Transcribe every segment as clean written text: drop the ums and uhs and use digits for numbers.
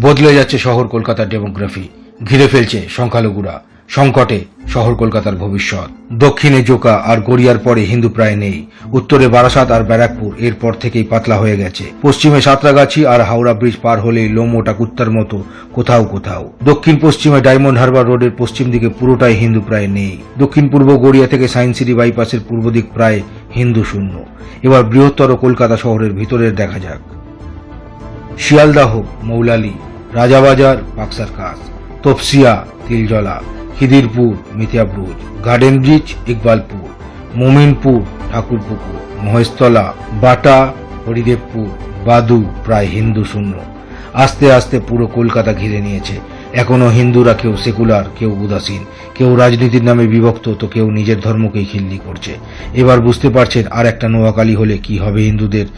বদলে যাচ্ছে শহর কলকাতার ডেমোগ্রাফি, ঘিরে ফেলছে সংখ্যালঘুরা, সংকটে শহর কলকাতার ভবিষ্যৎ। দক্ষিণে জোকা আর গড়িয়ার পরে হিন্দু প্রায় নেই, উত্তরে বারাসাত আর ব্যারাকপুর এরপর থেকেই পাতলা হয়ে গেছে, পশ্চিমে সাঁতরাগাছি আর হাওড়া ব্রিজ পার হলেই লোম ওটা কুত্তার মতো কোথাও কোথাও। দক্ষিণ পশ্চিমে ডায়মন্ড হারবার রোডের পশ্চিম দিকে পুরোটাই হিন্দু প্রায় নেই। দক্ষিণ পূর্ব গড়িয়া থেকে সায়েন্স সিটি বাইপাসের পূর্ব দিক প্রায় হিন্দু শূন্য। এবার বৃহত্তর কলকাতা শহরের ভিতরের দেখা যাক। শিয়ালদাহ, মৌলালি, রাজাবাজার, পাকসারকাস, তপসিয়া, তিলজলা, খিদিরপুর, মিথিয়াব্রুজ, গার্ডেন ব্রিজ, ইকবালপুর, মোমিনপুর, ঠাকুরপুকুর, মহেশতলা, বাটা, হরিদেবপুর, বাদু প্রায় হিন্দু শূন্য। আস্তে আস্তে পুরো কলকাতা ঘিরে নিয়েছে। এখনো হিন্দুরা কেউ সেকুলার, কেউ উদাসীন, কেউ রাজনীতির নামে বিভক্ত, তো কেউ নিজের ধর্মকেই খিল্লি করছে। এবার বুঝতে পারছেন আর একটা নোয়াখালী হলে কি হবে হিন্দুদের।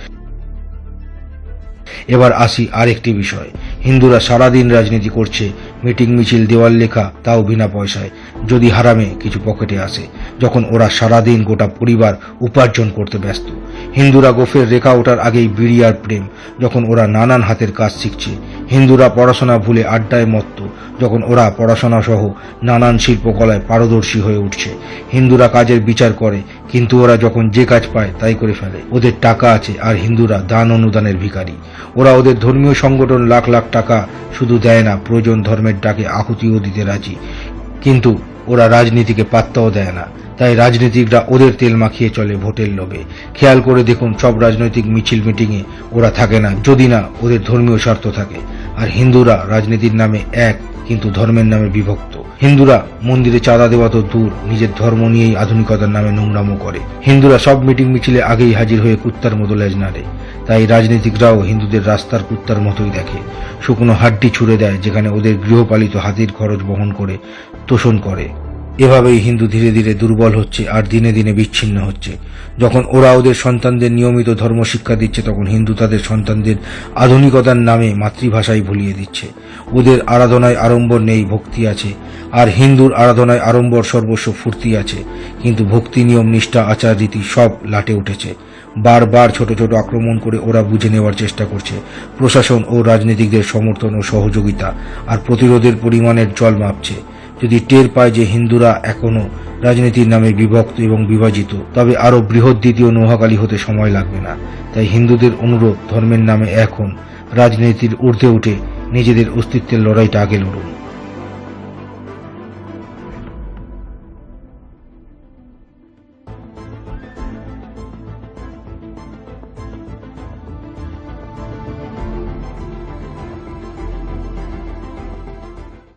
এবার আসি আরেকটি বিষয়। হিন্দুরা সারাদিন রাজনীতি করছে, মিটিং মিছিল, দেওয়াল লেখা, তাও বিনা পয়সায়, যদি হারামে কিছু পকেটে আসে, যখন ওরা সারাদিন গোটা পরিবার উপার্জন করতে ব্যস্ত। হিন্দুরা গোফের রেখা ওঠার আগেই বিড়ি আর প্রেম, যখন ওরা নানান হাতের কাজ শিখছে। হিন্দুরা পড়াশোনা ভুলে আড্ডায় মত্ত, যখন ওরা পড়াশোনা সহ নানান শিল্পকলায় পারদর্শী হয়ে উঠছে। হিন্দুরা কাজের বিচার করে, কিন্তু ওরা যখন যে কাজ পায় তাই করে ফেলে। ওদের টাকা আছে, আর হিন্দুরা দান অনুদানের ভিখারি। ওরা ওদের ধর্মীয় সংগঠন লাখ লাখ টাকা শুধু দেয় না, প্রয়োজন ধর্মের ডাকে আহুতিও দিতে রাজি, কিন্তু ওরা রাজনীতিকে পাত্তাও দেয় না। তাই রাজনীতিকরা ওদের তেল মাখিয়ে চলে ভোটের লোভে। খেয়াল করে দেখুন, সব রাজনৈতিক মিছিল মিটিংয়ে ওরা থাকে না, যদি না ওদের ধর্মীয় স্বার্থ থাকে। আর হিন্দুরা রাজনীতির নামে এক, কিন্তু ধর্মের নামে বিভক্ত। হিন্দুরা মন্দিরে চাঁদা দেওয়া তো দূর, নিজের ধর্ম নিয়েই আধুনিকতার নামে নোংরামো করে। হিন্দুরা সব মিটিং মিছিলে আগেই হাজির হয়ে কুত্তার মতো লেজ নাড়ে। তাই রাজনীতিকরাও হিন্দুদের রাস্তার কুত্তার মতোই দেখে, শুকনো হাড্ডি ছুড়ে দেয় যেখানে ওদের গৃহপালিত হাতির খরচ বহন করে তোষণ করে। এভাবেই হিন্দু ধীরে ধীরে দুর্বল হচ্ছে আর দিনে দিনে বিচ্ছিন্ন হচ্ছে। যখন ওরা ওদের সন্তানদের নিয়মিত ধর্ম শিক্ষা দিচ্ছে, তখন হিন্দু তাদের সন্তানদের আধুনিকতার নামে মাতৃভাষাই ভুলিয়ে দিচ্ছে। ওদের আরাধনায় আড়ম্বর নেই, ভক্তি আছে। আর হিন্দুর আরাধনায় আড়ম্বর, সর্বস্ব, ফুর্তি আছে, কিন্তু ভক্তি, নিয়ম, নিষ্ঠা, আচার রীতি সব লাটে উঠেছে। বারবার ছোট ছোট আক্রমণ করে ওরা বুঝে নেওয়ার চেষ্টা করছে। প্রশাসন ও রাজনীতিকদের সমর্থন ও সহযোগিতা আর প্রতিরোধের পরিমাণের জল মাপছে। যদি টের পায় যে হিন্দুরা এখনো রাজনীতির নামে বিভক্ত এবং বিভাজিত, তবে আরো বৃহৎ দ্বিতীয় নোয়াখালী হতে সময় লাগবে না। তাই হিন্দুদের অনুরোধ, ধর্মের নামে এখন রাজনীতির ঊর্ধ্বে উঠে নিজেদের অস্তিত্বের লড়াইটা আগে লড়ুন।